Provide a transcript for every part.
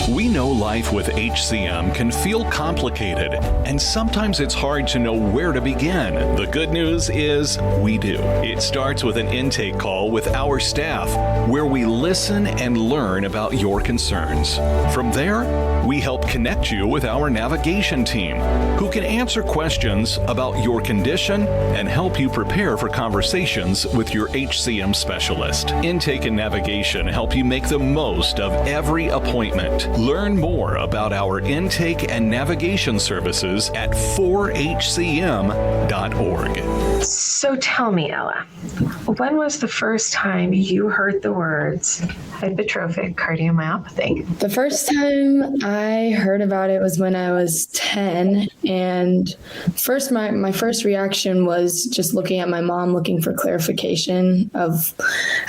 We know life with HCM can feel complicated, and sometimes it's hard to know where to begin. The good news is we do. It starts with an intake call with our staff, where we listen and learn about your concerns. From there, we help connect you with our navigation team, who can answer questions about your condition and help you prepare for conversations with your HCM specialist. Intake and navigation help you make the most of every appointment. Learn more about our intake and navigation services at 4hcm.org. So tell me, Ella, when was the first time you heard the words hypertrophic cardiomyopathy? The first time I heard about it was when I was 10. And first, my first reaction was just looking at my mom, looking for clarification of,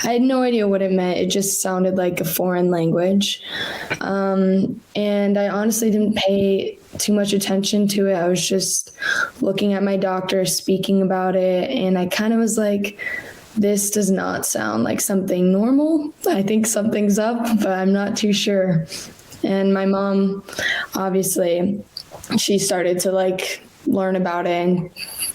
I had no idea what it meant. It just sounded like a foreign language. And I honestly didn't pay too much attention to it. I was just looking at my doctor, speaking about it. And I kind of was like, this does not sound like something normal. I think something's up, but I'm not too sure. And my mom, obviously, she started to learn about it and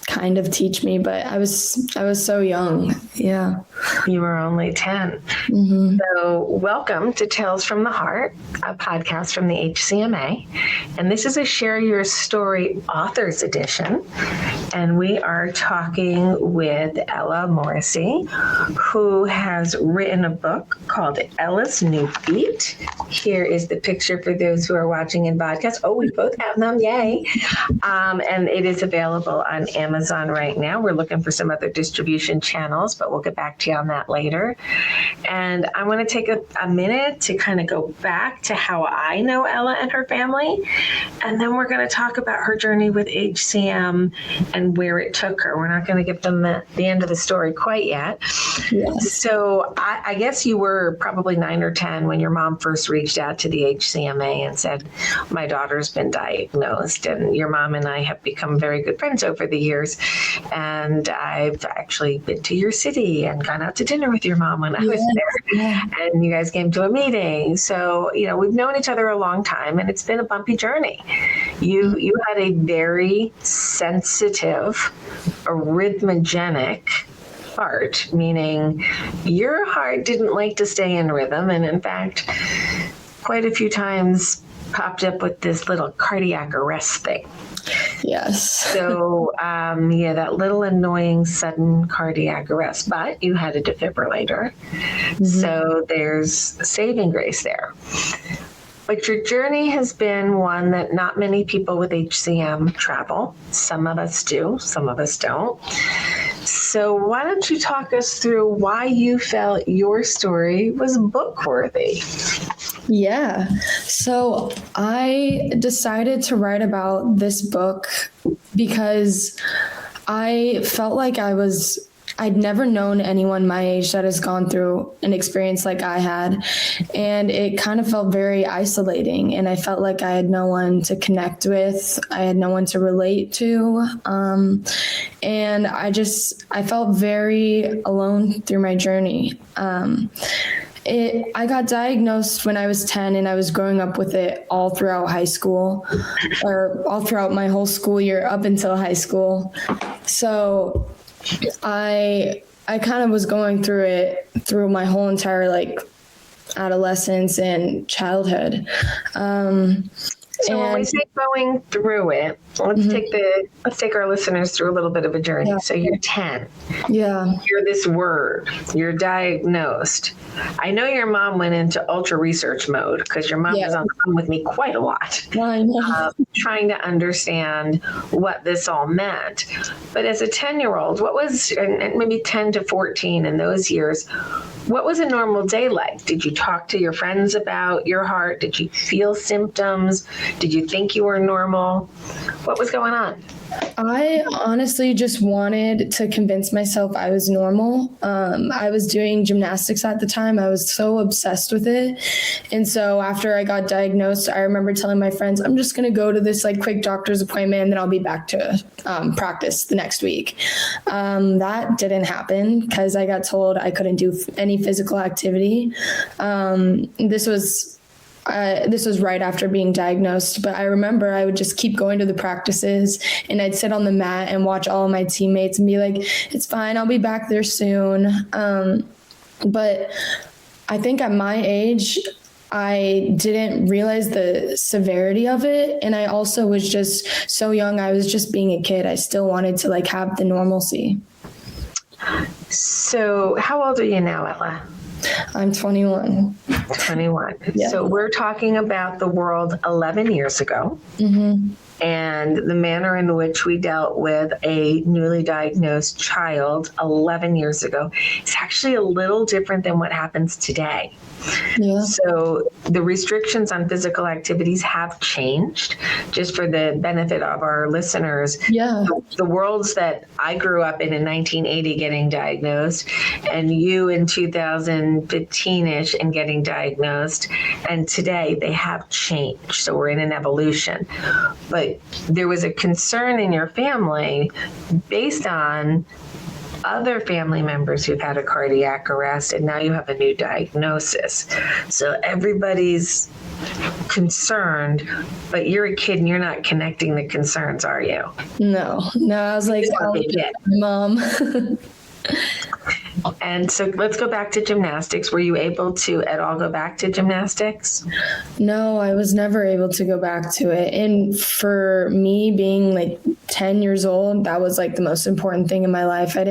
kind of teach me, but I was so young. Yeah. You were only 10. Mm-hmm. So welcome to Tales from the Heart, a podcast from the HCMA. And this is a Share Your Story Authors Edition. And we are talking with Ella Morrissey, who has written a book called Ella's New Beat. Here is the picture for those who are watching in podcast. Oh, we both have them. Yay. And it is available on Amazon right now. We're looking for some other distribution channels, but we'll get back to you on that later. And I want to take a minute to kind of go back to how I know Ella and her family. And then we're going to talk about her journey with HCM and where it took her. We're not going to give them the end of the story quite yet. Yes. So I guess you were probably 9 or 10 when your mom first reached out to the HCMA and said, my daughter's been diagnosed. And your mom and I have become very good friends over the years. And I've actually been to your city and gone out to dinner with your mom when I was there. Yeah. And you guys came to a meeting. So, we've known each other a long time, and it's been a bumpy journey. You had a very sensitive, arrhythmogenic heart, meaning your heart didn't like to stay in rhythm. And in fact, quite a few times popped up with this little cardiac arrest thing. Yes. So, that little annoying sudden cardiac arrest, but you had a defibrillator. Mm-hmm. So there's saving grace there. But your journey has been one that not many people with HCM travel. Some of us do, some of us don't. So why don't you talk us through why you felt your story was book worthy? Yeah. So I decided to write about this book because I felt like I'd never known anyone my age that has gone through an experience like I had. And it kind of felt very isolating. And I felt like I had no one to connect with. I had no one to relate to. And I felt very alone through my journey. I got diagnosed when I was 10, and I was growing up with it all throughout high school, or all throughout my whole school year up until high school. So I kind of was going through it through my whole entire adolescence and childhood. So when we say going through it, let's take our listeners through a little bit of a journey. Yeah. So you're 10. Yeah. You hear this word. You're diagnosed. I know your mom went into ultra research mode because your mom was on the phone with me quite a lot, trying to understand what this all meant. But as a 10-year-old, what was, and maybe 10 to 14 in those years, what was a normal day like? Did you talk to your friends about your heart? Did you feel symptoms? Did you think you were normal? What was going on? I honestly just wanted to convince myself I was normal. I was doing gymnastics at the time. I was so obsessed with it. And so after I got diagnosed, I remember telling my friends, I'm just going to go to this quick doctor's appointment and then I'll be back to practice the next week. That didn't happen because I got told I couldn't do any physical activity. This was this was right after being diagnosed, but I remember I would just keep going to the practices, and I'd sit on the mat and watch all of my teammates and be like, it's fine, I'll be back there soon. But I think at my age, I didn't realize the severity of it. And I also was just so young. I was just being a kid. I still wanted to like have the normalcy. So how old are you now, Ella? I'm 21. 21. Yeah. So we're talking about the world 11 years ago. Mm-hmm. And the manner in which we dealt with a newly diagnosed child 11 years ago is actually a little different than what happens today. Yeah. So the restrictions on physical activities have changed. Just for the benefit of our listeners, Yeah. the worlds that I grew up in 1980 getting diagnosed, and you in 2015-ish and getting diagnosed, and today they have changed. So we're in an evolution. But there was a concern in your family based on other family members who've had a cardiac arrest, and now you have a new diagnosis. So everybody's concerned, but you're a kid and you're not connecting the concerns, are you? No, I was like, Just what they get. Mom. And so let's go back to gymnastics. Were you able to at all go back to gymnastics? No, I was never able to go back to it. And for me being like 10 years old, that was like the most important thing in my life. I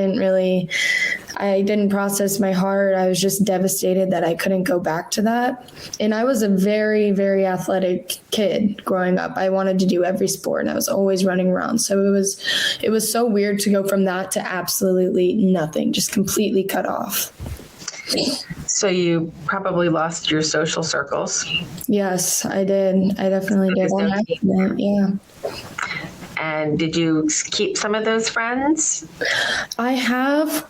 didn't process my heart. I was just devastated that I couldn't go back to that. And I was a very, very athletic kid growing up. I wanted to do every sport and I was always running around. So it was so weird to go from that to absolutely nothing, just completely cut off. So you probably lost your social circles. Yes, I did. I definitely did. On accident, yeah. And did you keep some of those friends? I have.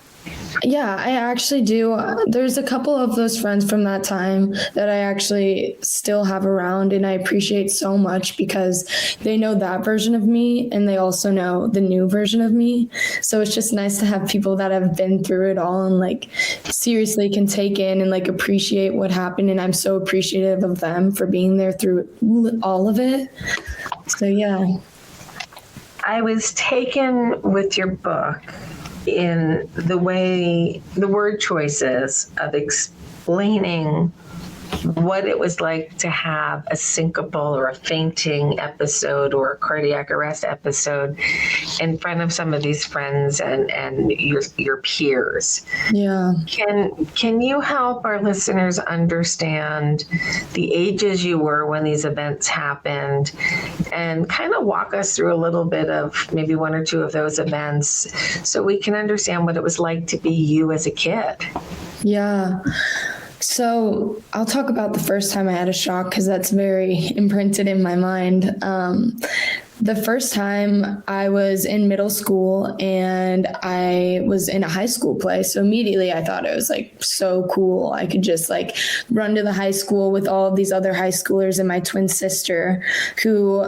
Yeah, I actually do. There's a couple of those friends from that time that I actually still have around, and I appreciate so much because they know that version of me and they also know the new version of me. So it's just nice to have people that have been through it all and like seriously can take in and like appreciate what happened. And I'm so appreciative of them for being there through all of it. So yeah. I was taken with your book in the way, the word choices of explaining what it was like to have a syncopal or a fainting episode or a cardiac arrest episode in front of some of these friends and your peers. Yeah. Can you help our listeners understand the ages you were when these events happened and kind of walk us through a little bit of maybe one or two of those events so we can understand what it was like to be you as a kid? Yeah. So I'll talk about the first time I had a shock because that's very imprinted in my mind. The first time I was in middle school and I was in a high school play. So immediately I thought it was like so cool. I could just like run to the high school with all of these other high schoolers and my twin sister who,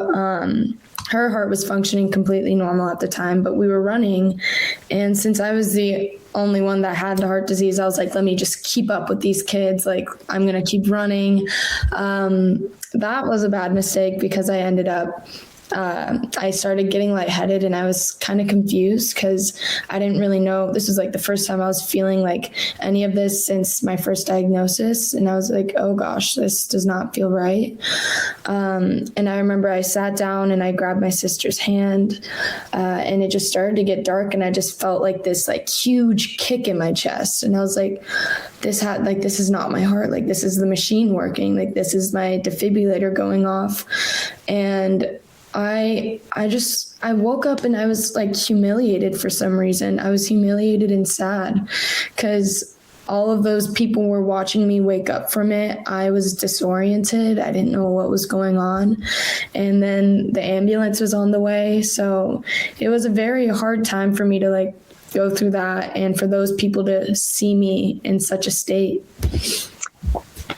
her heart was functioning completely normal at the time, but we were running. And since I was the only one that had the heart disease, I was like, let me just keep up with these kids. Like, I'm going to keep running. That was a bad mistake because I ended up I started getting lightheaded and I was kind of confused because I didn't really know. This was like the first time I was feeling like any of this since my first diagnosis. And I was like, oh gosh, this does not feel right. And I remember I sat down and I grabbed my sister's hand and it just started to get dark. And I just felt like this like huge kick in my chest. And I was like, this is not my heart. Like, this is the machine working. Like, this is my defibrillator going off. And I woke up and I was like humiliated for some reason. I was humiliated and sad because all of those people were watching me wake up from it. I was disoriented. I didn't know what was going on. And then the ambulance was on the way. So it was a very hard time for me to like go through that and for those people to see me in such a state.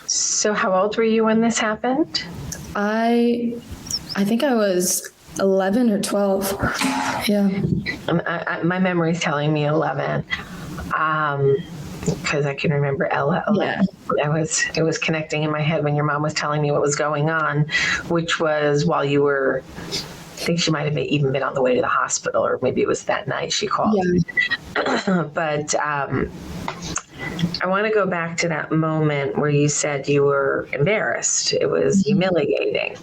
So how old were you when this happened? I think I was 11 or 12. Yeah. My memory's telling me 11. because I can remember Ella. Yeah. It was connecting in my head when your mom was telling me what was going on, which was while you were, I think she might have even been on the way to the hospital, or maybe it was that night she called. Yeah. But I want to go back to that moment where you said you were embarrassed. It was humiliating.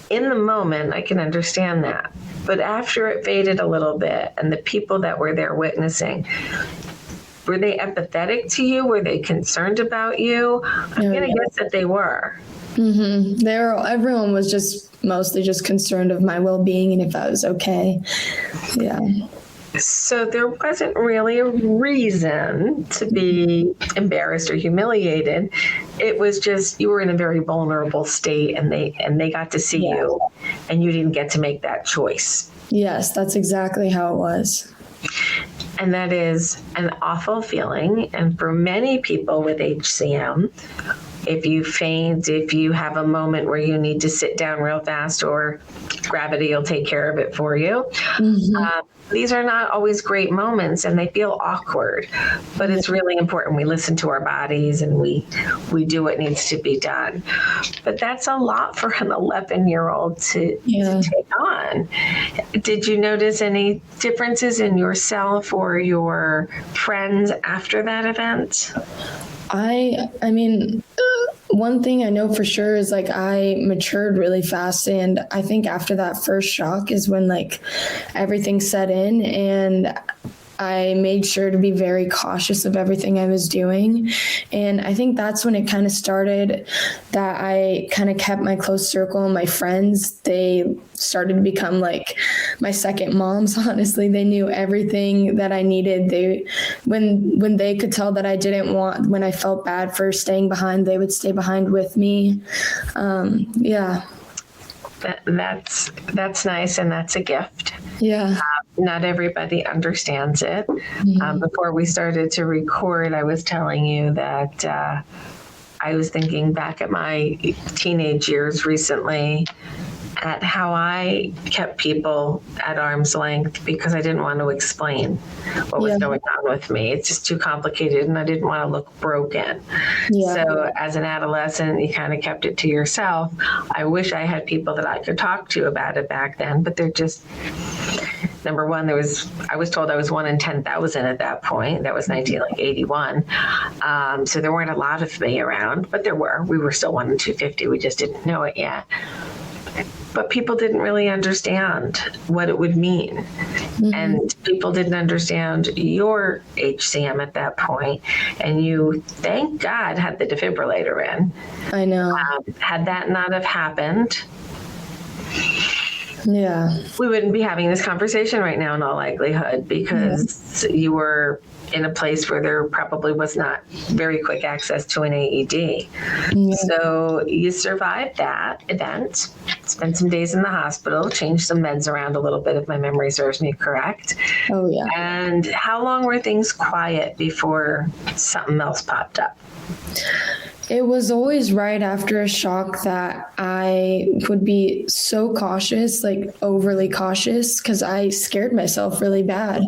In the moment, I can understand that. But after it faded a little bit and the people that were there witnessing, were they empathetic to you? Were they concerned about you? I'm going to guess that they were. Mm-hmm. Everyone was just mostly just concerned of my well-being and if I was okay. Yeah. So there wasn't really a reason to be embarrassed or humiliated. It was just you were in a very vulnerable state, and they got to see you, and you didn't get to make that choice. Yes, that's exactly how it was. And that is an awful feeling. And for many people with HCM, if you faint, if you have a moment where you need to sit down real fast, or gravity will take care of it for you. Mm-hmm. These are not always great moments, and they feel awkward, but it's really important we listen to our bodies and we do what needs to be done. But that's a lot for an 11-year-old to take on. Did you notice any differences in yourself or your friends after that event? I mean, one thing I know for sure is like I matured really fast, and I think after that first shock is when like everything set in, and I made sure to be very cautious of everything I was doing. And I think that's when it kind of started that I kind of kept my close circle, and my friends, they started to become like my second moms. Honestly, they knew everything that I needed. When they could tell that I didn't want, when I felt bad for staying behind, they would stay behind with me. That's nice, and that's a gift. Yeah. Not everybody understands it. Mm-hmm. Before we started to record, I was telling you that I was thinking back at my teenage years recently at how I kept people at arm's length because I didn't want to explain what was going on with me. It's just too complicated, and I didn't want to look broken. Yeah. So as an adolescent, you kind of kept it to yourself. I wish I had people that I could talk to about it back then, but they're just... Number one, I was told I was 1 in 10,000 at that point. That was 1981. So there weren't a lot of me around, but there were. We were still 1 in 250. We just didn't know it yet. But people didn't really understand what it would mean. Mm-hmm. And people didn't understand your HCM at that point. And you, thank God, had the defibrillator in. I know. Had that not have happened, we wouldn't be having this conversation right now in all likelihood, because you were in a place where there probably was not very quick access to an AED. Yeah. So you survived that event, spent some days in the hospital, changed some meds around a little bit, if my memory serves me correct. Oh, yeah. And how long were things quiet before something else popped up? It was always right after a shock that I would be so cautious, like overly cautious, because I scared myself really bad.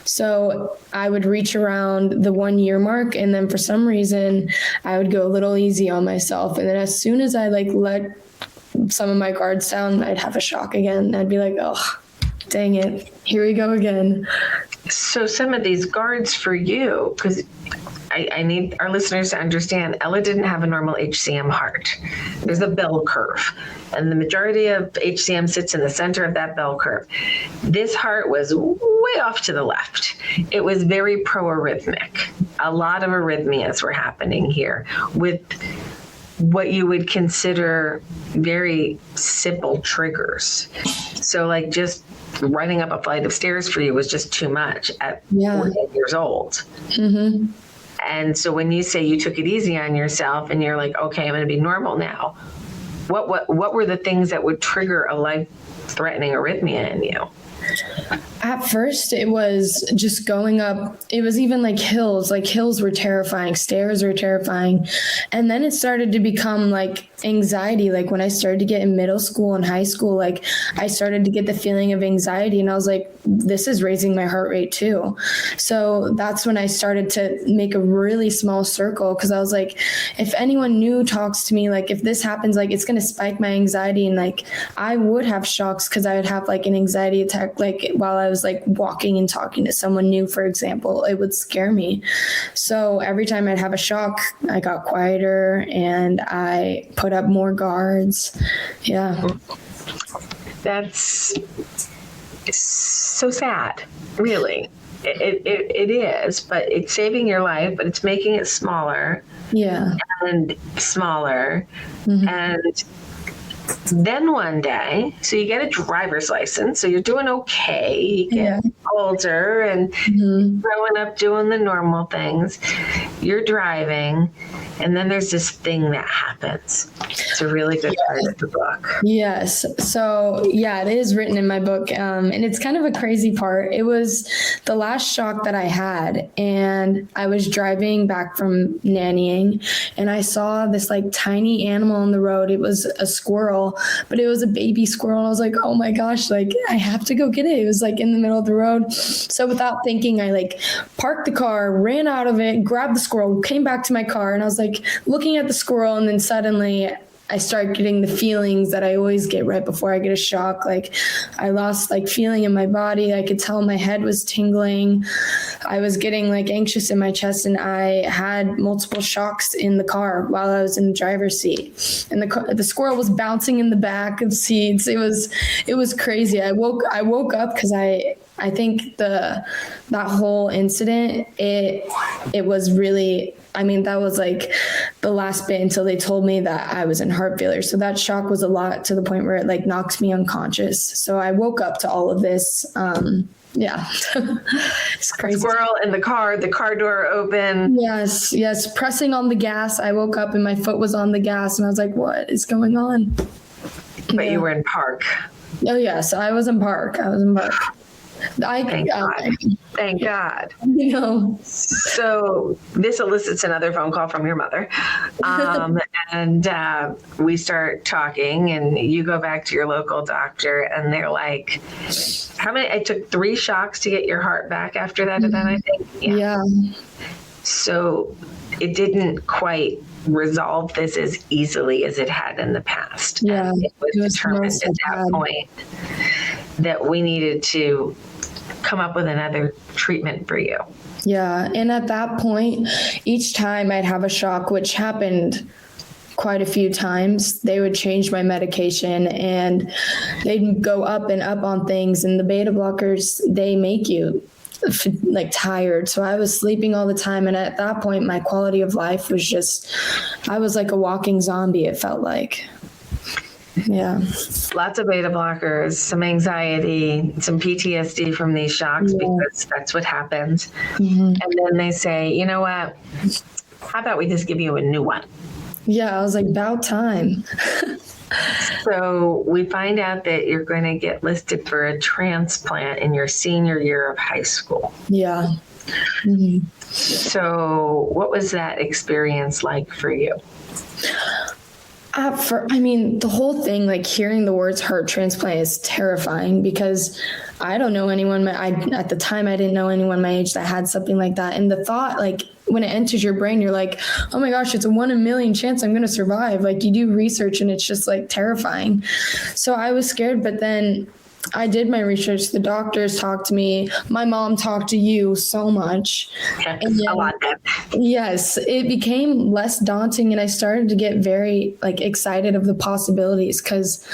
So I would reach around the 1 year mark, and then for some reason I would go a little easy on myself. And then as soon as I like let some of my guards down, I'd have a shock again. I'd be like, oh, dang it, here we go again. So some of these guards for you, because I need our listeners to understand, Ella didn't have a normal HCM heart. There's a bell curve, and the majority of HCM sits in the center of that bell curve. This heart was way off to the left. It was very pro-arrhythmic. A lot of arrhythmias were happening here with what you would consider very simple triggers. So like just running up a flight of stairs for you was just too much at 14 years old. Mm-hmm. And so when you say you took it easy on yourself and you're like, okay, I'm going to be normal now, what were the things that would trigger a life-threatening arrhythmia in you? At first, it was just going up. It was even like hills. Like hills were terrifying. Stairs were terrifying. And then it started to become like anxiety. Like when I started to get in middle school and high school, like I started to get the feeling of anxiety. And I was like, this is raising my heart rate too. So that's when I started to make a really small circle, because I was like, if anyone new talks to me, like if this happens, like it's going to spike my anxiety. And like I would have shocks, because I would have like an anxiety attack, like while I was like walking and talking to someone new, for example. It would scare me. So every time I'd have a shock, I got quieter and I put up more guards. Yeah. That's so sad, really. It is, but it's saving your life, but it's making it smaller. Yeah. And smaller. Mm-hmm. And then one day, so you get a driver's license, so you're doing okay. You get older and growing up doing the normal things. You're driving, and then there's this thing that happens. It's a really good part of the book. Yes. So yeah, it is written in my book. And it's kind of a crazy part. It was the last shock that I had, and I was driving back from nannying, and I saw this like tiny animal on the road. It was a squirrel, but it was a baby squirrel. And I was like, oh my gosh, like I have to go get it. It was like in the middle of the road. So without thinking, I like parked the car, ran out of it, grabbed the squirrel, came back to my car, and I was like looking at the squirrel, and then suddenly I start getting the feelings that I always get right before I get a shock. Like I lost like feeling in my body. I could tell my head was tingling. I was getting like anxious in my chest, and I had multiple shocks in the car while I was in the driver's seat. And the squirrel was bouncing in the back of seats. It was crazy. I woke up because I think that whole incident, it was really, I mean, that was like the last bit until they told me that I was in heart failure. So that shock was a lot, to the point where it like knocks me unconscious. So I woke up to all of this. Yeah. It's crazy. Squirrel in the car door open. Yes. Pressing on the gas. I woke up and my foot was on the gas, and I was like, what is going on? But you were in park. Oh, yes. I was in park. Thank God. You know. So this elicits another phone call from your mother. And we start talking, and you go back to your local doctor, and they're like, I took 3 shocks to get your heart back after that event, I think. Yeah. So it didn't quite resolve this as easily as it had in the past. Yeah. And it was determined at that point that we needed to come up with another treatment for you. Yeah. And at that point, each time I'd have a shock, which happened quite a few times, they would change my medication, and they'd go up and up on things. And the beta blockers, they make you like tired. So I was sleeping all the time. And at that point, my quality of life was just, I was like a walking zombie, it felt like. Yeah. Lots of beta blockers, some anxiety, some PTSD from these shocks, because that's what happens. And then they say, you know what? How about we just give you a new one? Yeah, I was like, about time. So we find out that you're going to get listed for a transplant in your senior year of high school. Yeah. So what was that experience like for you? The whole thing, like hearing the words heart transplant is terrifying, because I don't know anyone. At the time, I didn't know anyone my age that had something like that. And the thought, like when it enters your brain, you're like, oh my gosh, it's a 1 in a million chance I'm going to survive. Like you do research, and it's just like terrifying. So I was scared, but then I did my research. The doctors talked to me. My mom talked to you so much. And a lot. Yes, it became less daunting, and I started to get very like excited of the possibilities, because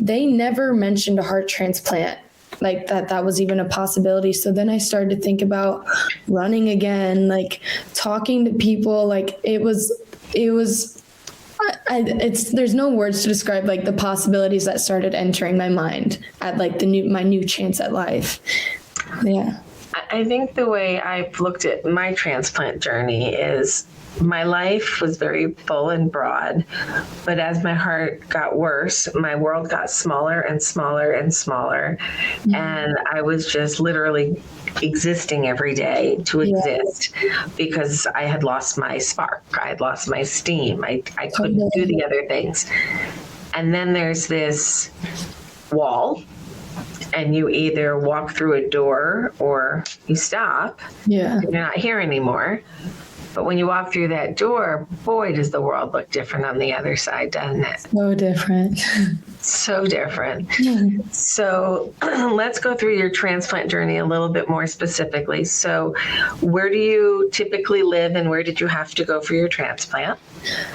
they never mentioned a heart transplant like that was even a possibility. So then I started to think about running again, like talking to people. Like it was. There's no words to describe like the possibilities that started entering my mind at like my new chance at life. Yeah. I think the way I've looked at my transplant journey is my life was very full and broad, but as my heart got worse, my world got smaller and smaller and smaller. And I was just literally existing every day to exist because I had lost my spark. I had lost my steam. I couldn't do the other things. And then there's this wall, and you either walk through a door or you stop. Yeah. And you're not here anymore. But when you walk through that door, boy, does the world look different on the other side, doesn't it? So different. So different. So let's go through your transplant journey a little bit more specifically. So where do you typically live, and where did you have to go for your transplant?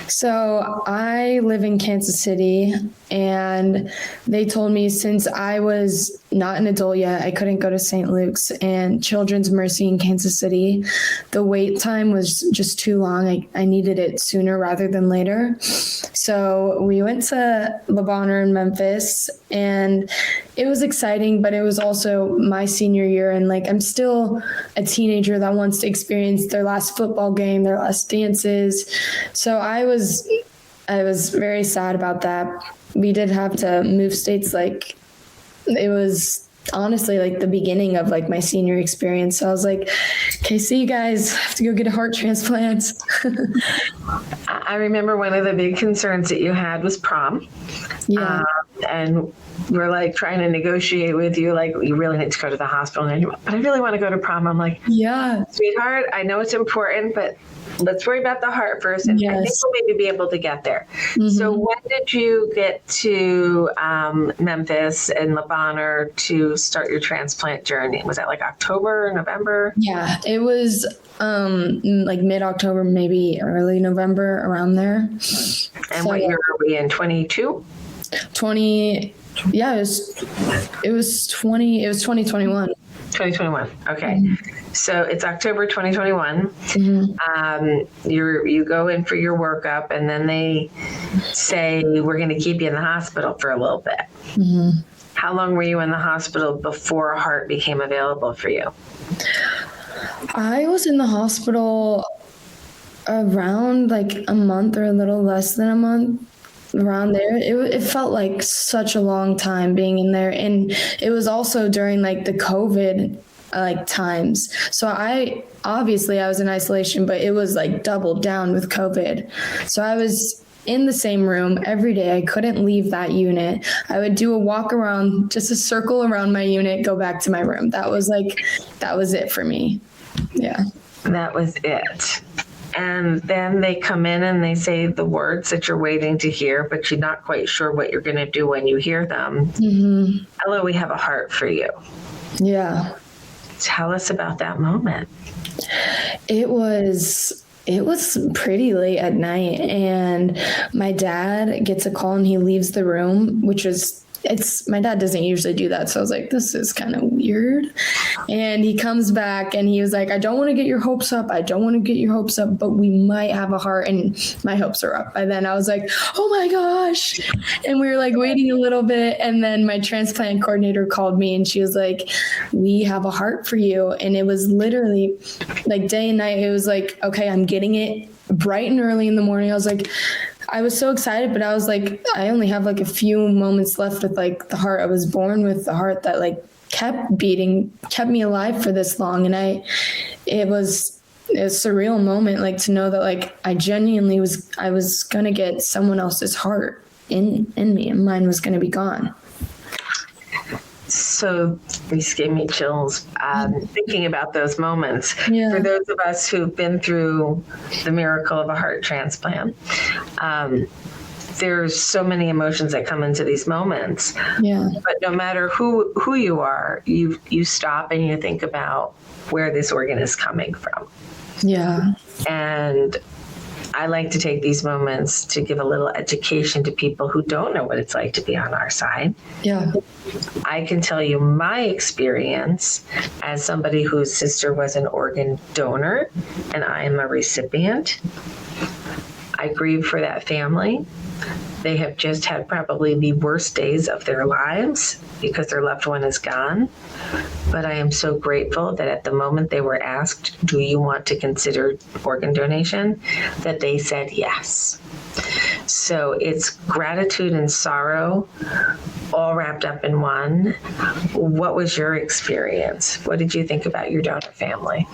So I live in Kansas City, and they told me since I was not an adult yet, I couldn't go to St. Luke's and Children's Mercy in Kansas City. The wait time was just too long. I needed it sooner rather than later. So we went to Le Bonheur in Memphis, and it was exciting, but it was also my senior year. And like, I'm still a teenager that wants to experience their last football game, their last dances. So I was very sad about that. We did have to move states. Like, it was honestly like the beginning of like my senior experience. So I was like, okay, see you guys, I have to go get a heart transplant. I remember one of the big concerns that you had was prom. Yeah. And we're like trying to negotiate with you, like, you really need to go to the hospital. And but I really want to go to prom. I'm like, yeah, sweetheart, I know it's important, but let's worry about the heart first. And I think we'll maybe be able to get there. Mm-hmm. So when did you get to Memphis and Le Bonheur to start your transplant journey? Was that like October, November? Yeah, it was like mid-October, maybe early November, around there. And so, what year are we in, 22? 20, yeah, it was 2021. 2021. Okay. Mm-hmm. So it's October 2021. Mm-hmm. You go in for your workup, and then they say, we're going to keep you in the hospital for a little bit. Mm-hmm. How long were you in the hospital before a heart became available for you? I was in the hospital around like a month or a little less than a month. Around there. It felt like such a long time being in there, and it was also during like the COVID like times. So I was in isolation, but it was like doubled down with COVID. So I was in the same room every day. I couldn't leave that unit. I would do a walk around, just a circle around my unit, go back to my room. That was it for me. Yeah. That was it. And then they come in and they say the words that you're waiting to hear, but you're not quite sure what you're going to do when you hear them. Mm-hmm. Ella, we have a heart for you. Yeah. Tell us about that moment. It was pretty late at night, and my dad gets a call and he leaves the room, my dad doesn't usually do that. So I was like, this is kind of weird. And he comes back and he was like, I don't want to get your hopes up. But we might have a heart. And my hopes are up by then. I was like, oh my gosh. And we were like waiting a little bit. And then my transplant coordinator called me and she was like, we have a heart for you. And it was literally like day and night. It was like, okay, I'm getting it bright and early in the morning. I was so excited, but I was like, I only have like a few moments left with like the heart I was born with, the heart that like kept beating, kept me alive for this long. And it was a surreal moment, like to know that like I genuinely I was going to get someone else's heart in me, and mine was going to be gone. So these gave me chills thinking about those moments. Yeah. For those of us who've been through the miracle of a heart transplant, there's so many emotions that come into these moments. Yeah. But no matter who you are, you stop and you think about where this organ is coming from. Yeah. And I like to take these moments to give a little education to people who don't know what it's like to be on our side. Yeah. I can tell you my experience as somebody whose sister was an organ donor and I am a recipient. I grieve for that family, They have just had probably the worst days of their lives because their loved one is gone. But I am so grateful that at the moment they were asked, do you want to consider organ donation, that they said yes. So it's gratitude and sorrow all wrapped up in one. What was your experience? What did you think about your donor family?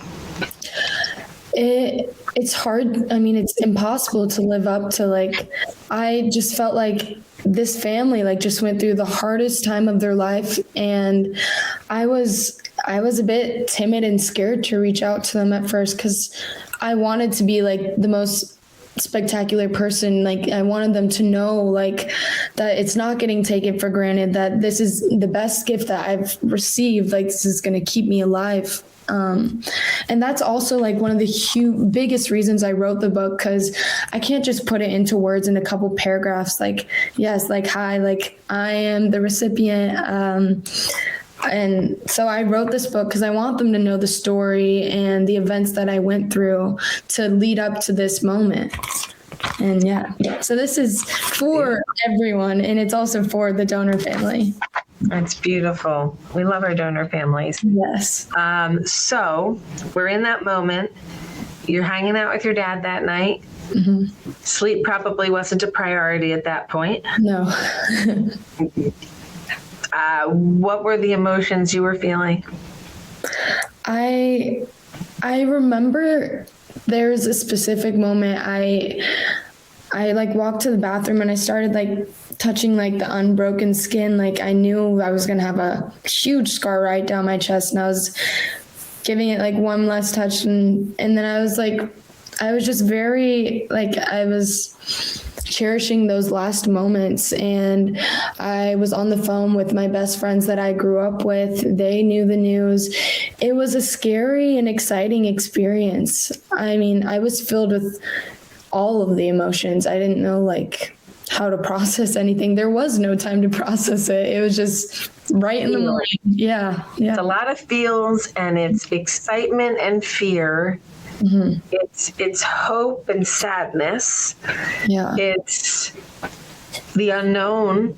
It's hard. I mean, it's impossible to live up to, like, I just felt like this family like just went through the hardest time of their life, and I was a bit timid and scared to reach out to them at first because I wanted to be like the most spectacular person. Like, I wanted them to know like that it's not getting taken for granted, that this is the best gift that I've received. Like, this is going to keep me alive. And that's also like one of the biggest reasons I wrote the book, because I can't just put it into words in a couple paragraphs. Like, yes, like, hi, like I am the recipient. And so I wrote this book because I want them to know the story and the events that I went through to lead up to this moment. And so this is for everyone, and it's also for the donor family. That's beautiful. We love our donor families. Yes. So we're in that moment. You're hanging out with your dad that night. Mm-hmm. Sleep probably wasn't a priority at that point. No. What were the emotions you were feeling? I remember there's a specific moment I like walked to the bathroom and I started like touching like the unbroken skin. Like, I knew I was going to have a huge scar right down my chest, and I was giving it like one last touch. And then I was just very like, I was cherishing those last moments. And I was on the phone with my best friends that I grew up with. They knew the news. It was a scary and exciting experience. I mean, I was filled with all of the emotions. I didn't know like how to process anything. There was no time to process it. It was just right in the morning. Yeah. It's a lot of feels, and it's excitement and fear. Mm-hmm. It's hope and sadness. Yeah. It's the unknown.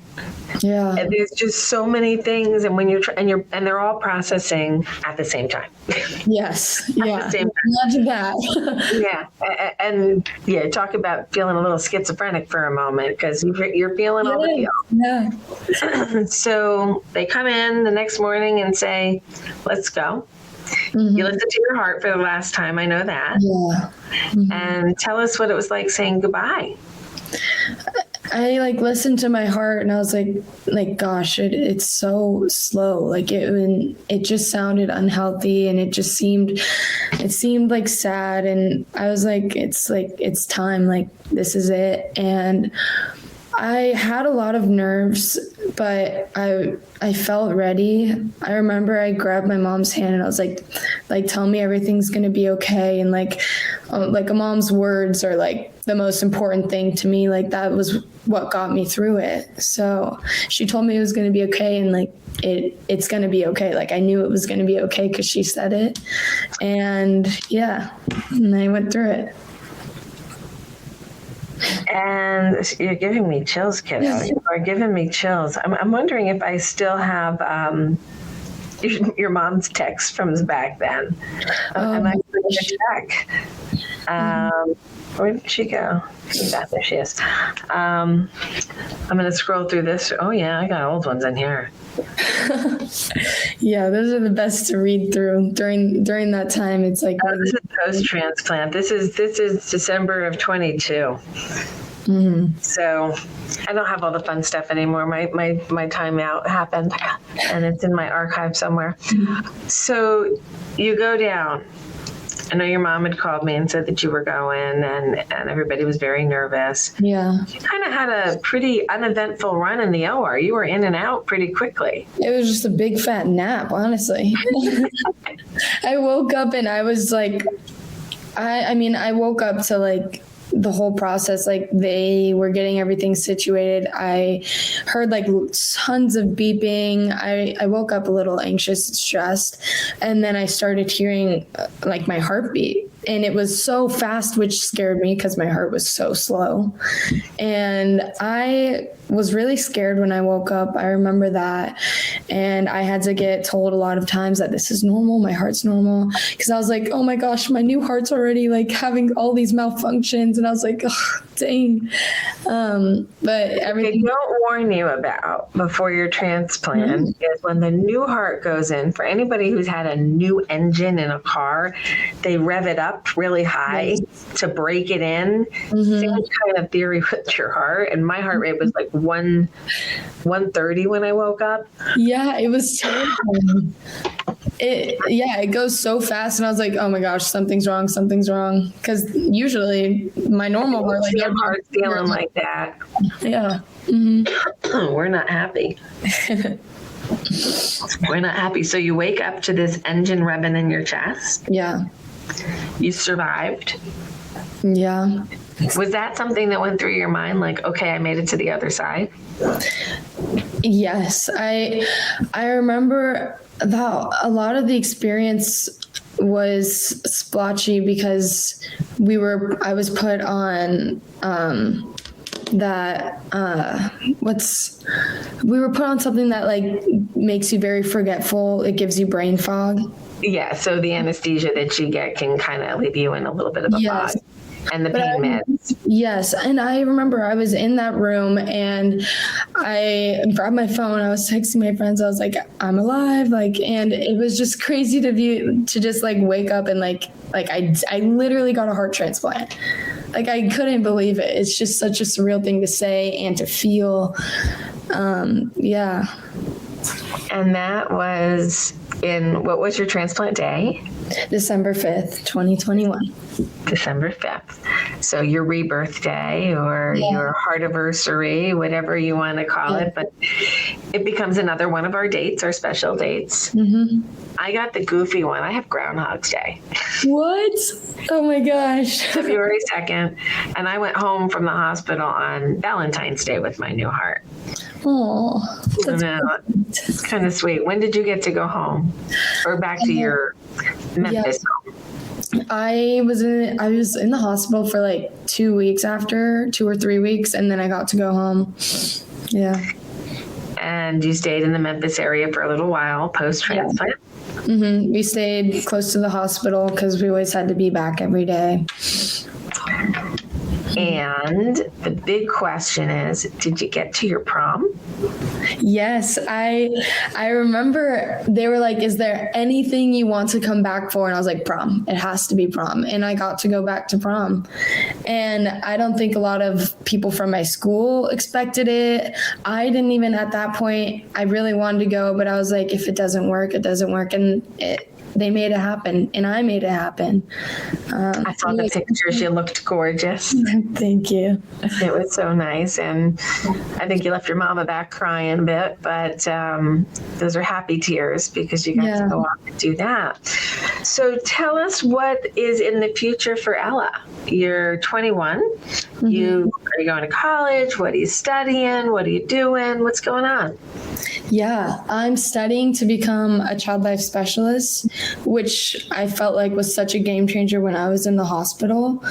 Yeah. And there's just so many things, and when and they're all processing at the same time. Yes. Yeah. The same time. Imagine that. Yeah. And talk about feeling a little schizophrenic for a moment, because you're feeling all the feels. Yeah. So they come in the next morning and say, let's go. Mm-hmm. You listened to your heart for the last time. I know that. Yeah. Mm-hmm. And tell us what it was like saying goodbye. I like listened to my heart, and I was like, gosh, it's so slow. Like it just sounded unhealthy, and it seemed like sad. And I was like, it's time. Like, this is it. And I had a lot of nerves, but I felt ready. I remember I grabbed my mom's hand and I was like, tell me everything's going to be okay. And like a mom's words are like the most important thing to me. Like, that was what got me through it. So she told me it was going to be okay. And like, it's going to be okay. Like, I knew it was going to be okay because she said it. And and I went through it. And you're giving me chills, kiddo. Yes. You are giving me chills. I'm wondering if I still have your mom's text from back then. I'm actually going to check. Where did she go? There she is. I'm going to scroll through this. Oh, yeah, I got old ones in here. Yeah, those are the best to read through during that time. It's like this is post-transplant. This is December of 22. Mm-hmm. So I don't have all the fun stuff anymore. My time out happened, and it's in my archive somewhere. Mm-hmm. So you go down. I know your mom had called me and said that you were going, and everybody was very nervous. Yeah. You kind of had a pretty uneventful run in the OR. You were in and out pretty quickly. It was just a big fat nap, honestly. I woke up and I was like, I woke up to like the whole process. Like, they were getting everything situated. I heard like tons of beeping. I woke up a little anxious, stressed, and then I started hearing like my heartbeat. and it was so fast, which scared me because my heart was so slow. And I was really scared when I woke up. I remember that. And I had to get told a lot of times that this is normal. My heart's normal. Because I was like, oh my gosh, my new heart's already like having all these malfunctions. And I was like, oh, dang. But everything. They don't warn you about before your transplant is when the new heart goes in. For anybody who's had a new engine in a car, they rev it up really high to break it in. Same kind of theory with your heart. And my heart rate was like 130 when I woke up. Yeah, it was terrible. It goes so fast, and I was like, oh my gosh, something's wrong. Because usually my normal heart, like your heart's feeling like that. Yeah. We're not happy. We're not happy. So you wake up to this engine revving in your chest. Yeah. You survived. Yeah. Was that something that went through your mind? Like, okay, I made it to the other side. Yes. I remember that a lot of the experience was splotchy because I was put on we were put on something that like makes you very forgetful. It gives you brain fog. Yeah, so the anesthesia that you get can kind of leave you in a little bit of a fog. And the pain meds. Yes. And I remember I was in that room and I grabbed my phone. I was texting my friends. I was like, I'm alive. And it was just crazy to just like wake up and like I literally got a heart transplant. Like I couldn't believe it. It's just such a surreal thing to say and to feel. Yeah. And that was what was your transplant day? December 5th, 2021. December 5th. So your rebirth day or your heartiversary, whatever you want to call it, but it becomes another one of our dates, our special dates. I got the goofy one. I have Groundhog's Day. What? Oh my gosh. February 2nd. And I went home from the hospital on Valentine's Day with my new heart. Oh, it's kind of sweet. When did you get to go home or back to your Memphis home? I was in the hospital for like 2 or 3 weeks, and then I got to go home. Yeah. And you stayed in the Memphis area for a little while post-transplant? Yeah. We stayed close to the hospital because we always had to be back every day. And the big question is, did you get to your prom? Yes, I remember they were like, is there anything you want to come back for? And I was like, prom. It has to be prom. And I got to go back to prom. And I don't think a lot of people from my school expected it. I didn't even at that point. I really wanted to go, but I was like, if it doesn't work, it doesn't work. And they made it happen, and I made it happen. I saw the pictures. You looked gorgeous. Thank you. It was so nice, and I think you left your mama back crying a bit, but those are happy tears because you got to go off and do that. So tell us what is in the future for Ella. You're 21. Are you going to college? What are you studying? What are you doing? What's going on? Yeah, I'm studying to become a child life specialist, which I felt like was such a game changer when I was in the hospital.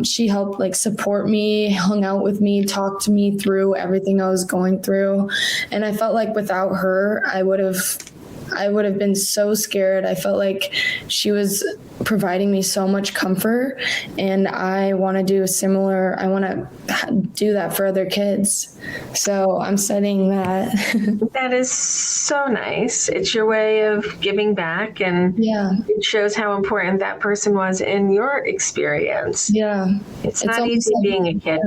She helped like support me, hung out with me, talked to me through everything I was going through. And I felt like without her, I would have been so scared. I felt like she was providing me so much comfort, and I want to do that for other kids. So I'm studying that. That is so nice. It's your way of giving back, and it shows how important that person was in your experience. Yeah. It's not easy being a kid.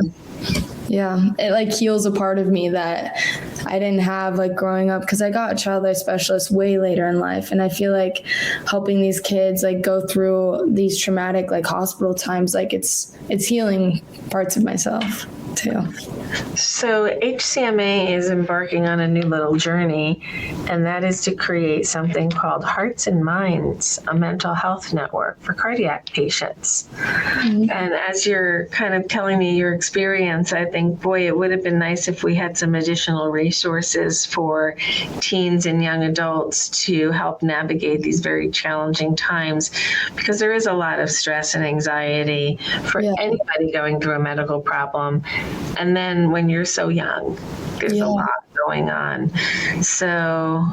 Yeah, it like heals a part of me that I didn't have like growing up, because I got a child life specialist way later in life. And I feel like helping these kids like go through these traumatic like hospital times, like it's healing parts of myself. too. So HCMA is embarking on a new little journey, and that is to create something called Hearts and Minds, a mental health network for cardiac patients. Mm-hmm. And as you're kind of telling me your experience, I think, boy, it would have been nice if we had some additional resources for teens and young adults to help navigate these very challenging times, because there is a lot of stress and anxiety for anybody going through a medical problem. And then when you're so young, there's a lot going on. So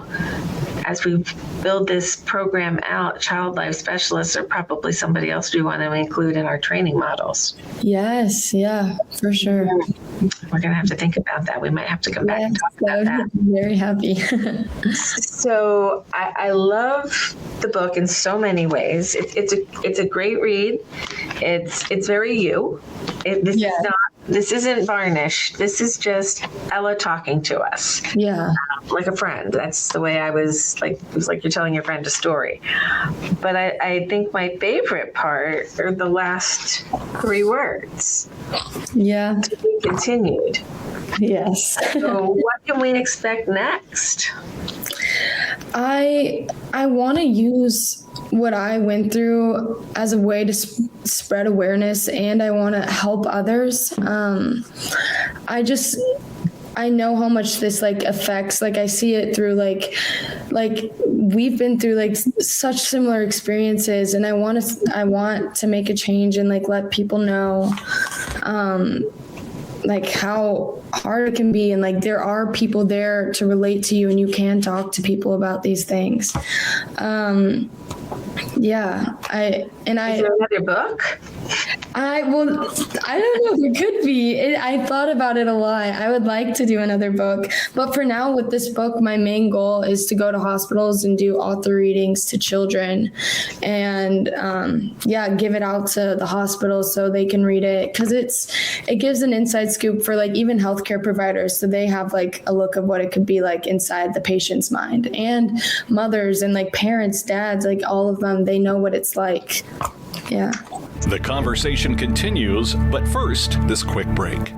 as we build this program out, child life specialists are probably somebody else we want to include in our training models. Yes, yeah, for sure. We're going to have to think about that. We might have to come back and talk about that. I'm very happy. So I love the book in so many ways. It's a great read. It's very you. This isn't varnish. This is just Ella talking to us. Yeah. Like a friend. That's the way I was like, it was like you're telling your friend a story. But I think my favorite part are the last 3 words. Yeah. To be continued. Yes. So what can we expect next? I want to use what I went through as a way to spread awareness, and I want to help others. I know how much this affects, I see it through like we've been through such similar experiences, and I want to make a change and let people know how hard it can be, and there are people there to relate to you, and you can talk to people about these things. Is there another book? I don't know. There could be. I thought about it a lot. I would like to do another book, but for now, with this book, my main goal is to go to hospitals and do author readings to children, and give it out to the hospitals so they can read it, because it gives an inside scoop for even healthcare providers, so they have a look of what it could be like inside the patient's mind, and mothers and parents, dads, all of them, they know what it's like. Yeah. The conversation continues, but first, this quick break.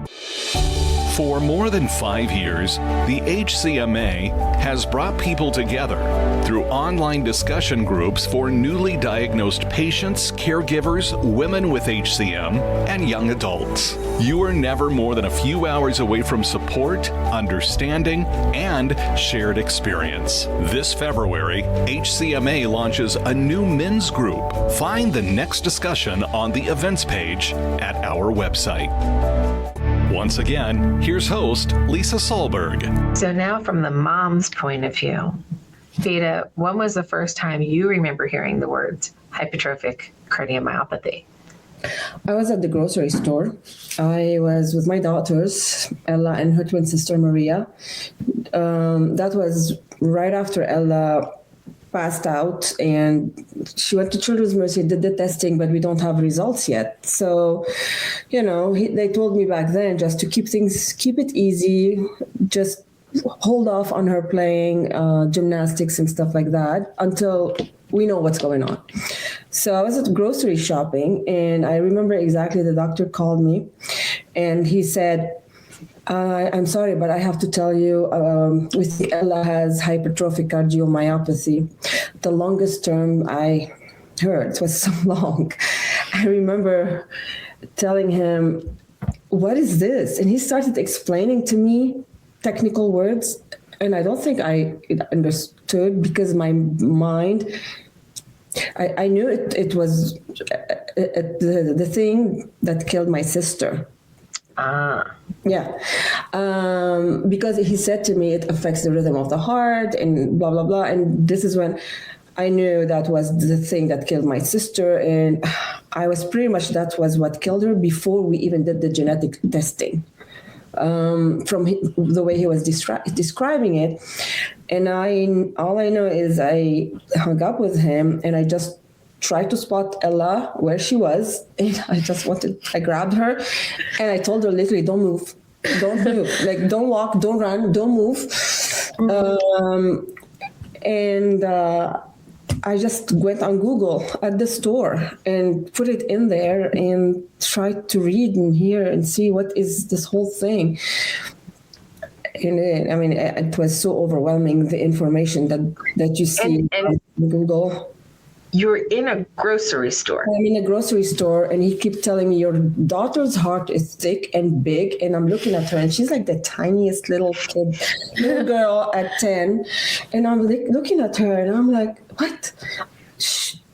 For more than 5 years, the HCMA has brought people together through online discussion groups for newly diagnosed patients, caregivers, women with HCM, and young adults. You are never more than a few hours away from support, understanding, and shared experience. This February, HCMA launches a new men's group. Find the next discussion on the events page at our website. Once again, here's host Lisa Salberg. So now from the mom's point of view, Feda, when was the first time you remember hearing the words hypertrophic cardiomyopathy? I was at the grocery store. I was with my daughters, Ella and her twin sister, Maria. That was right after Ella passed out, and she went to Children's Mercy, did the testing, but we don't have results yet. So, they told me back then just to keep it easy, just hold off on her playing gymnastics and stuff like that until we know what's going on. So I was at grocery shopping, and I remember exactly the doctor called me, and he said, I'm sorry, but I have to tell you, Ella has hypertrophic cardiomyopathy. The longest term I heard was so long. I remember telling him, what is this? And he started explaining to me technical words, and I don't think I understood, because my mind, I knew it was the thing that killed my sister. Yeah. Because he said to me, it affects the rhythm of the heart and blah, blah, blah. And this is when I knew that was the thing that killed my sister. And I was pretty much, that was what killed her before we even did the genetic testing. From the way he was describing it. And all I know is I hung up with him, and I just tried to spot Ella where she was, and I grabbed her, and I told her literally, don't move, don't walk, don't run, don't move. And I just went on Google at the store and put it in there and tried to read and hear and see what is this whole thing. And it was so overwhelming, the information that you see on Google. You're in a grocery store. I'm in a grocery store, and he kept telling me, your daughter's heart is thick and big. And I'm looking at her, and she's like the tiniest little girl at 10. And I'm looking at her, and I'm like, what?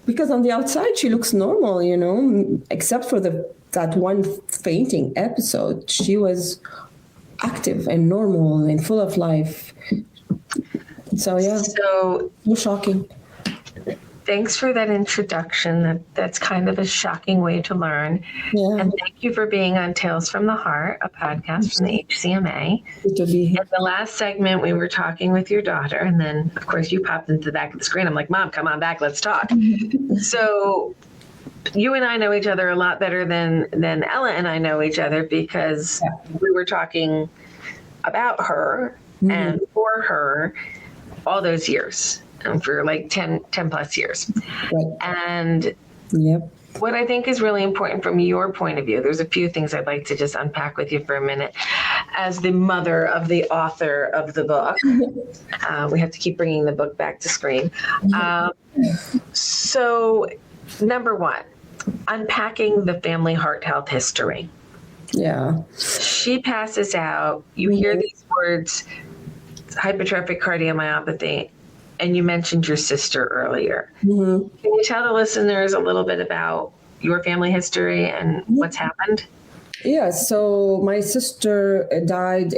Because on the outside, she looks normal, except for that one fainting episode. She was active and normal and full of life. So, yeah. So shocking. Thanks for that introduction. That's kind of a shocking way to learn. Yeah. And thank you for being on Tales from the Heart, a podcast from the HCMA. Good to be here. In the last segment, we were talking with your daughter, and then, of course, you popped into the back of the screen. I'm like, Mom, come on back, let's talk. So you and I know each other a lot better than Ella and I know each other, because we were talking about her and for her all those years. For like 10 plus years. Right. And what I think is really important from your point of view, there's a few things I'd like to just unpack with you for a minute. As the mother of the author of the book, we have to keep bringing the book back to screen. So, number one, unpacking the family heart health history. Yeah. She passes out. You hear these words, hypertrophic cardiomyopathy. And you mentioned your sister earlier. Can you tell the listeners a little bit about your family history and what's happened? Yeah, so my sister died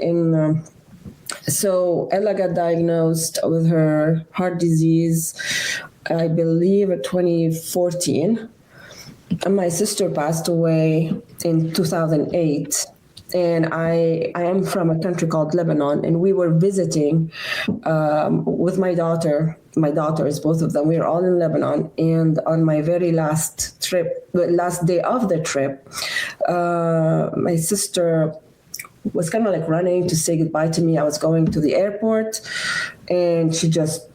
so Ella got diagnosed with her heart disease, I believe, in 2014. And my sister passed away in 2008. And I am from a country called Lebanon, and we were visiting with my daughters, both of them. We were all in Lebanon. And on my very last day of the trip, my sister was kind of like running to say goodbye to me. I was going to the airport, and she just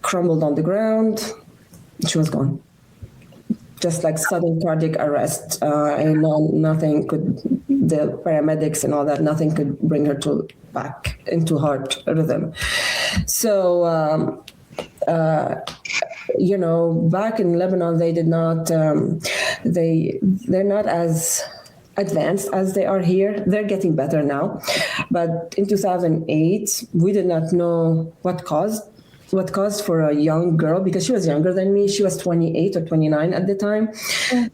crumbled on the ground. She was gone. Just like sudden cardiac arrest, and nothing the paramedics and all that, nothing could bring her back into heart rhythm. So, back in Lebanon, they did not, they're not as advanced as they are here. They're getting better now. But in 2008, we did not know what caused for a young girl, because she was younger than me. She was 28 or 29 at the time.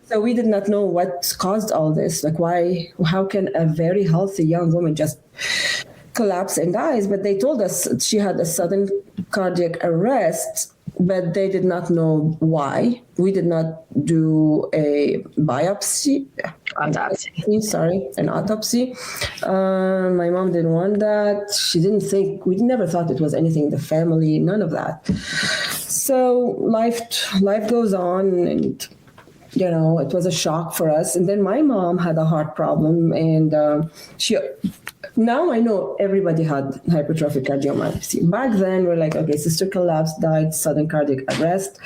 So we did not know what caused all this. Like, how can a very healthy young woman just collapse and dies? But they told us she had a sudden cardiac arrest, but they did not know why. We did not do a biopsy. An autopsy. My mom didn't want that. She didn't think, we never thought it was anything in the family, none of that. So life goes on, and, it was a shock for us. And then my mom had a heart problem, and now I know everybody had hypertrophic cardiomyopathy. Back then, we're like, okay, sister collapsed, died, sudden cardiac arrest.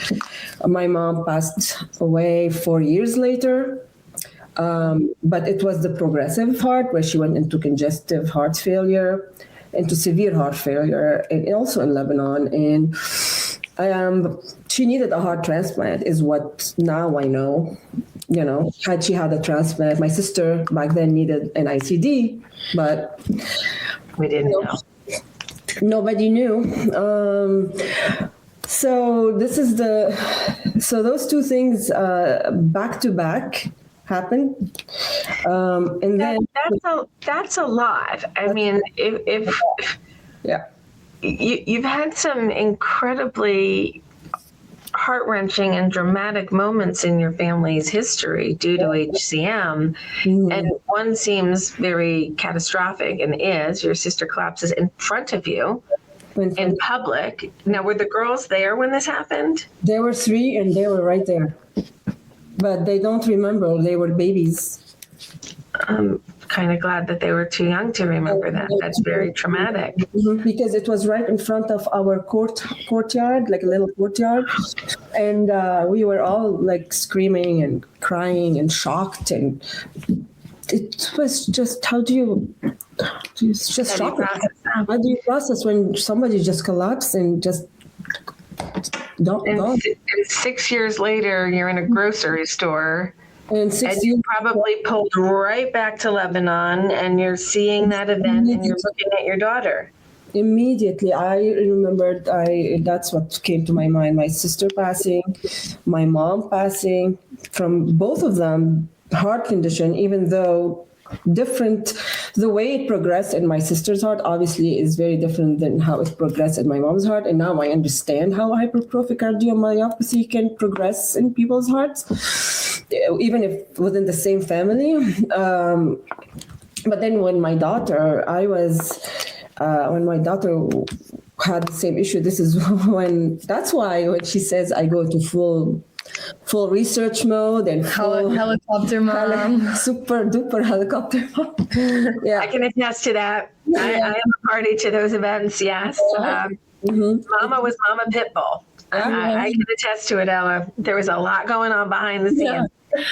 My mom passed away 4 years later. But it was the progressive heart, where she went into congestive heart failure, into severe heart failure, and also in Lebanon. And she needed a heart transplant, is what now I know. Had she had a transplant, my sister back then needed an ICD, but we didn't know. Nobody knew. So those two things back to back happened, and then that's a lot. I mean, if you've had some incredibly heart-wrenching and dramatic moments in your family's history due to HCM, and one seems very catastrophic, and is your sister collapses in front of you in public. Now, were the girls there when this happened? There were 3, and they were right there. But they don't remember. They were babies. kind of glad that they were too young to remember that. That's very traumatic. Because it was right in front of our courtyard, like a little courtyard. And we were all like screaming and crying and shocked. And it was just, it's just shocking. How do you process when somebody just collapsed and just don't? And 6 years later, you're in a grocery store. And you probably pulled right back to Lebanon, and you're seeing that event, and you're looking at your daughter. Immediately, I remembered. That's what came to my mind. My sister passing, my mom passing. From both of them, heart condition. Even though different, the way it progressed in my sister's heart obviously is very different than how it progressed in my mom's heart. And now I understand how hypertrophic cardiomyopathy can progress in people's hearts, even if within the same family. But then when my daughter had the same issue, that's why when she says I go to full research mode and helicopter mom, super duper helicopter mom. Yeah, I can attest to that. I am a party to those events. Yes, Mama was Mama Pitbull. I can attest to it, Ella. There was a lot going on behind the scenes.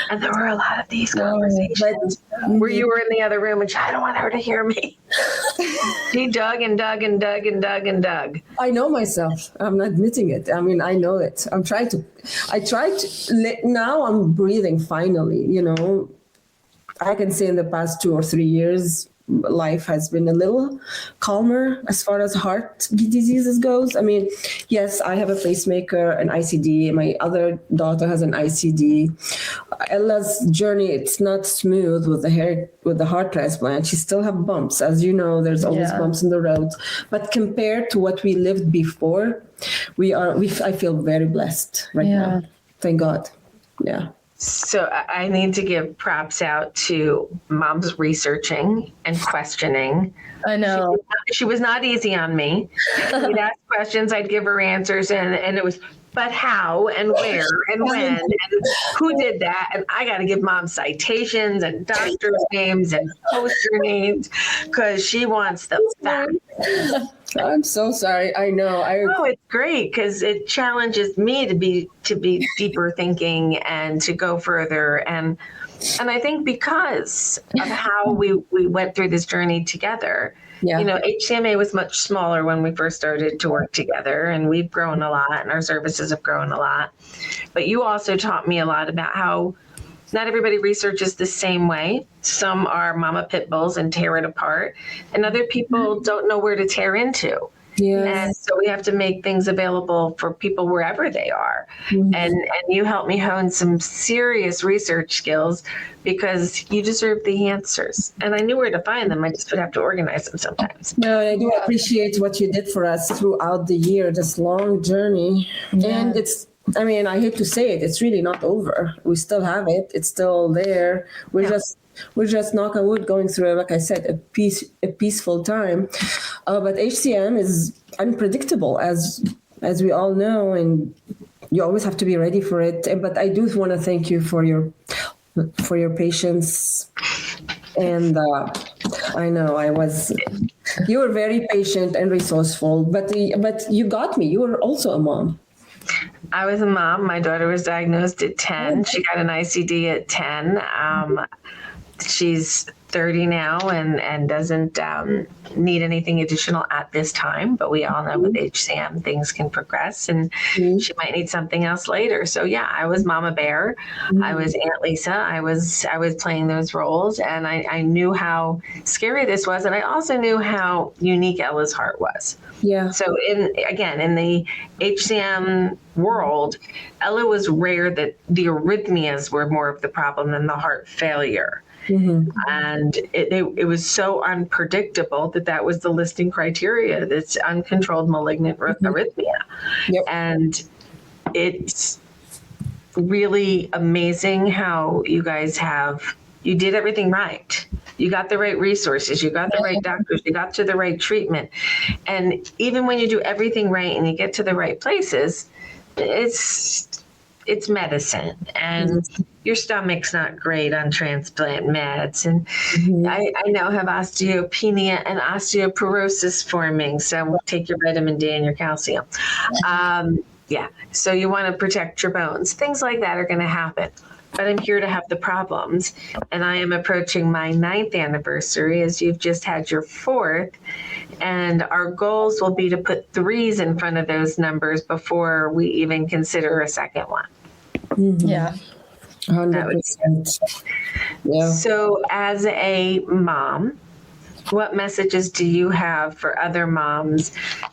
And there were a lot of these conversations where you were in the other room and I don't want her to hear me. She dug and dug and dug and dug and dug. I know myself. I'm not admitting it. I mean, I know it. Now I'm breathing finally, I can say in the past 2 or 3 years, life has been a little calmer as far as heart diseases goes. I mean, yes, I have a pacemaker, an ICD. My other daughter has an ICD. Ella's journey, it's not smooth with the heart transplant. She still have bumps. As you know, there's always bumps in the road. But compared to what we lived before, I feel very blessed right now. Thank God. Yeah. So I need to give props out to Mom's researching and questioning. I know. She was not easy on me. We'd ask questions, I'd give her answers, and it was, but how and where and when and who did that? And I got to give Mom citations and doctors' names and poster names because she wants the facts. I'm so sorry. I know. It's great because it challenges me to be deeper thinking and to go further. And I think because of how we went through this journey together, HCMA was much smaller when we first started to work together, and we've grown a lot and our services have grown a lot. But you also taught me a lot about how not everybody researches the same way. Some are mama pit bulls and tear it apart, and other people don't know where to tear into. Yes. And so we have to make things available for people wherever they are. Mm-hmm. And you helped me hone some serious research skills because you deserve the answers. And I knew where to find them. I just would have to organize them sometimes. No, I do appreciate what you did for us throughout the year, this long journey. Yeah. And I hate to say it, it's really not over. We still have it. It's still there. We're just knock on wood going through, like I said, a peaceful time. But HCM is unpredictable, as we all know, and you always have to be ready for it. But I do want to thank you for your patience. And I know you were very patient and resourceful. But you got me. You were also a mom. I was a mom. My daughter was diagnosed at 10. She got an ICD at 10. She's 30 now and doesn't need anything additional at this time. But we all know with HCM, things can progress and she might need something else later. So I was Mama Bear. I was Aunt Lisa. I was playing those roles, and I knew how scary this was. And I also knew how unique Ella's heart was. Yeah. So in the HCM world, Ella was rare that the arrhythmias were more of the problem than the heart failure. Mm-hmm. And it was so unpredictable that was the listing criteria. That's uncontrolled malignant arrhythmia. Yep. And it's really amazing how you guys you did everything right. You got the right resources, you got the right doctors, you got to the right treatment. And even when you do everything right and you get to the right places, it's it's medicine, and your stomach's not great on transplant meds. And I now have osteopenia and osteoporosis forming, so take your vitamin D and your calcium. So you want to protect your bones. Things like that are going to happen. But I'm here to have the problems. And I am approaching my 9th anniversary, as you've just had your 4th. And our goals will be to put 3s in front of those numbers before we even consider a second one. Yeah. 100%. Yeah. So as a mom, what messages do you have for other moms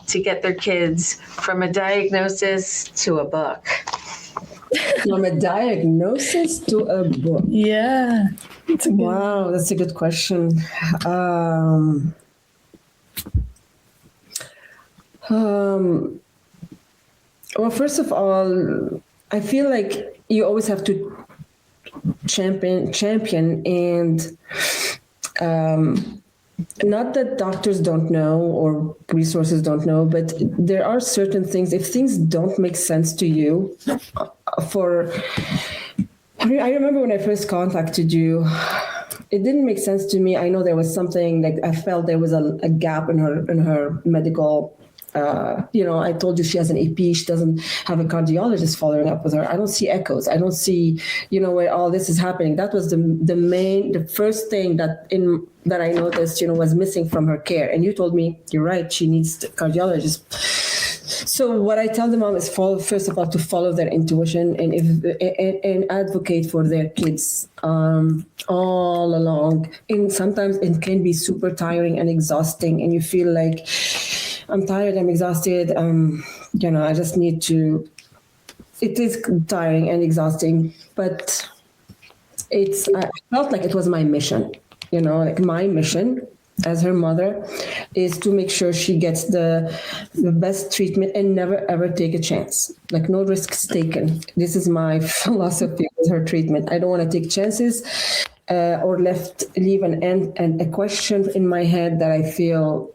to get their kids from a diagnosis to a book? From a diagnosis to a book. Yeah. Wow, that's a good question. Well, first of all, I feel like you always have to champion and not that doctors don't know or resources don't know, but there are certain things, if things don't make sense to you, I remember when I first contacted you, it didn't make sense to me. I know there was something, like I felt there was a gap in her medical. I told you she has an AP. She doesn't have a cardiologist following up with her. I don't see echoes. I don't see, where all this is happening. That was the first thing that I noticed, was missing from her care. And you told me, you're right, she needs a cardiologist. So what I tell the mom is, first of all, to follow their intuition and advocate for their kids all along. And sometimes it can be super tiring and exhausting, and you feel like, I'm tired, I'm exhausted, I just need to. It is tiring and exhausting, but I felt like it was my mission, like my mission as her mother is to make sure she gets the best treatment and never ever take a chance, like no risks taken. This is my philosophy with her treatment. I don't want to take chances or leave a question in my head that I feel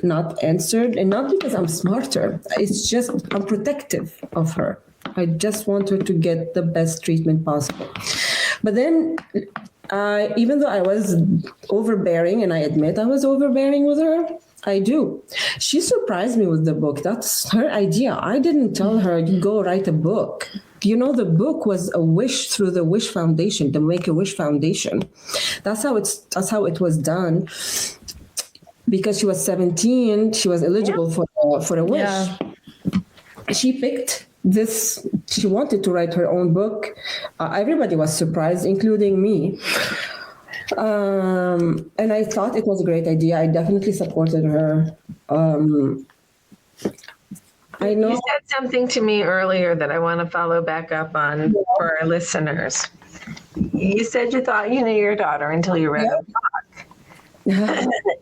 not answered, and not because I'm smarter. It's just I'm protective of her. I just want her to get the best treatment possible. But then, even though I was overbearing, and I admit I was overbearing with her, I do. She surprised me with the book. That's her idea. I didn't tell her, go write a book. The book was a wish through the Wish Foundation, the Make-A-Wish Foundation. That's how it was done. Because she was 17, she was eligible for a wish. Yeah. She picked this. She wanted to write her own book. Everybody was surprised, including me. And I thought it was a great idea. I definitely supported her. I know you said something to me earlier that I want to follow back up on for our listeners. You said you thought you knew your daughter until you read the book.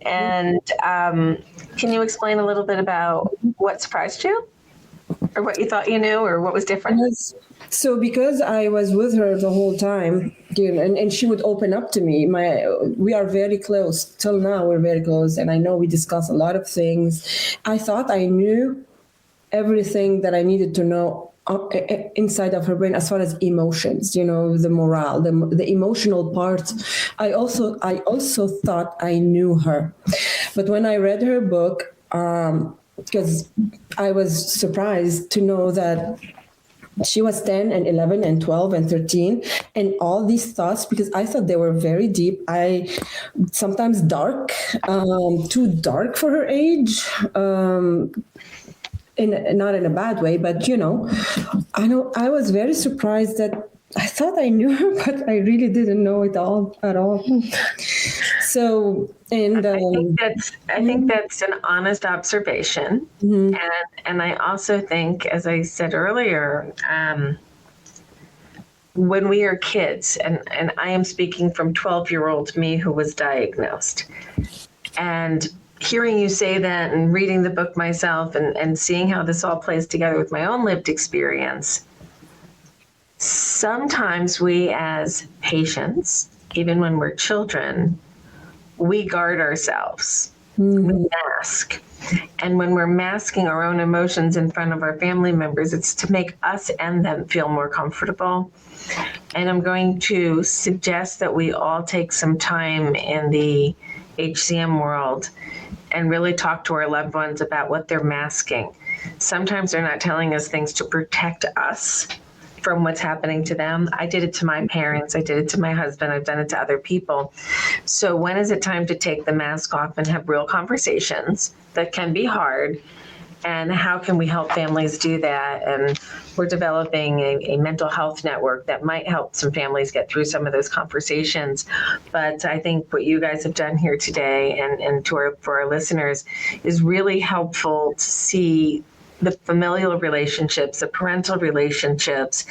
And can you explain a little bit about what surprised you, or what you thought you knew, or what was different? So because I was with her the whole time, and she would open up to me. We are very close. Till now, we're very close, and I know we discuss a lot of things. I thought I knew everything that I needed to know inside of her brain as far as emotions, the morale, the emotional part. I also thought I knew her. But when I read her book, because I was surprised to know that she was 10 and 11 and 12 and 13, and all these thoughts, because I thought they were very deep. Sometimes dark, too dark for her age. Not in a bad way, but I was very surprised that I thought I knew her, but I really didn't know it all at all. So, and I think that's an honest observation, and I also think, as I said earlier, when we are kids, and I am speaking from 12-year-old me who was diagnosed, and hearing you say that and reading the book myself and seeing how this all plays together with my own lived experience, sometimes we as patients, even when we're children, we guard ourselves. We mask. And when we're masking our own emotions in front of our family members, it's to make us and them feel more comfortable. And I'm going to suggest that we all take some time in the HCM world and really talk to our loved ones about what they're masking. Sometimes they're not telling us things to protect us from what's happening to them. I did it to my parents. I did it to my husband. I've done it to other people. So when is it time to take the mask off and have real conversations that can be hard? And how can we help families do that? And we're developing a mental health network that might help some families get through some of those conversations. But I think what you guys have done here today and for our listeners is really helpful to see the familial relationships, the parental relationships,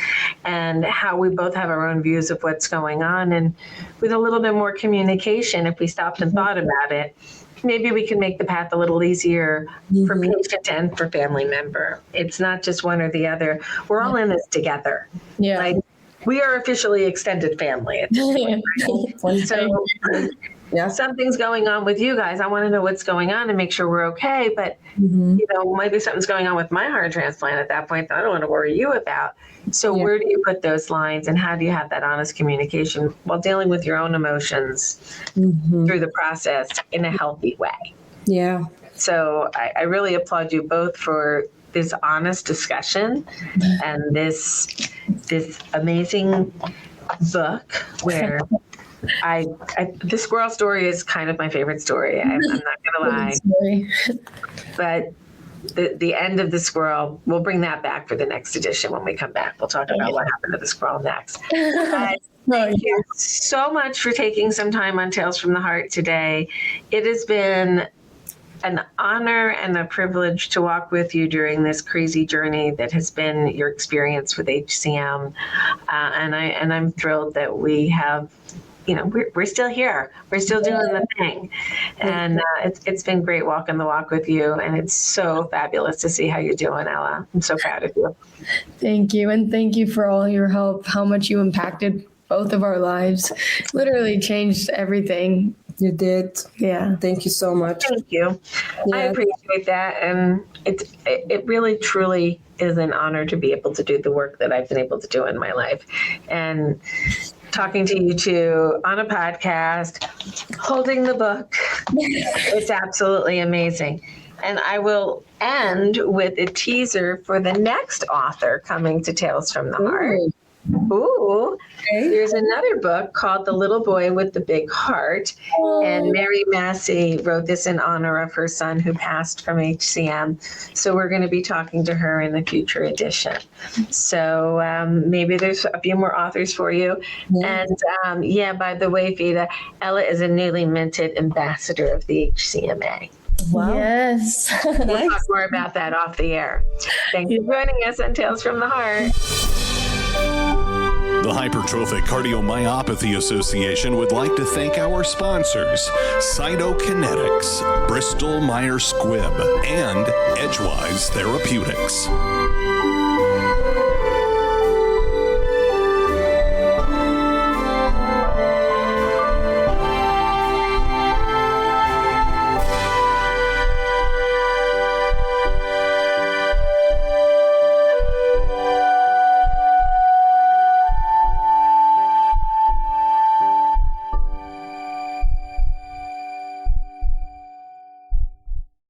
and how we both have our own views of what's going on. And with a little bit more communication, if we stopped and thought about it, maybe we can make the path a little easier for patient and for family member. It's not just one or the other. We're all in this together. Yeah. Like, we are officially extended family at this point, right? So something's going on with you guys. I want to know what's going on and make sure we're okay. But, you know, maybe something's going on with my heart transplant at that point that I don't want to worry you about. So where do you put those lines, and how do you have that honest communication while dealing with your own emotions through the process in a healthy way? Yeah. So I really applaud you both for this honest discussion and this amazing book where the squirrel story is kind of my favorite story. I'm not gonna lie, but the end of the squirrel, we'll bring that back for the next edition. When we come back, we'll talk about what happened to the squirrel next. Thank you so much for taking some time on Tales from the Heart today. It has been an honor and a privilege to walk with you during this crazy journey that has been your experience with HCM. And I'm thrilled that we have, you know, we're still here. We're still doing the thing. And it's been great walking the walk with you. And it's so fabulous to see how you're doing, Ella. I'm so proud of you. Thank you. And thank you for all your help, how much you impacted both of our lives. Literally changed everything. You did. Yeah. Thank you so much. Thank you. Yeah. I appreciate that. And it really, truly is an honor to be able to do the work that I've been able to do in my life. And talking to you two on a podcast, holding the book, it's absolutely amazing. And I will end with a teaser for the next author coming to Tales from the Heart. Ooh, there's another book called The Little Boy with the Big Heart. And Mary Massey wrote this in honor of her son who passed from HCM. So we're going to be talking to her in a future edition. So maybe there's a few more authors for you. And by the way, Feda, Ella is a newly minted ambassador of the HCMA. Wow. Yes. We'll talk more about that off the air. Thanks for joining us on Tales from the Heart. The Hypertrophic Cardiomyopathy Association would like to thank our sponsors, Cytokinetics, Bristol Myers Squibb, and Edgewise Therapeutics.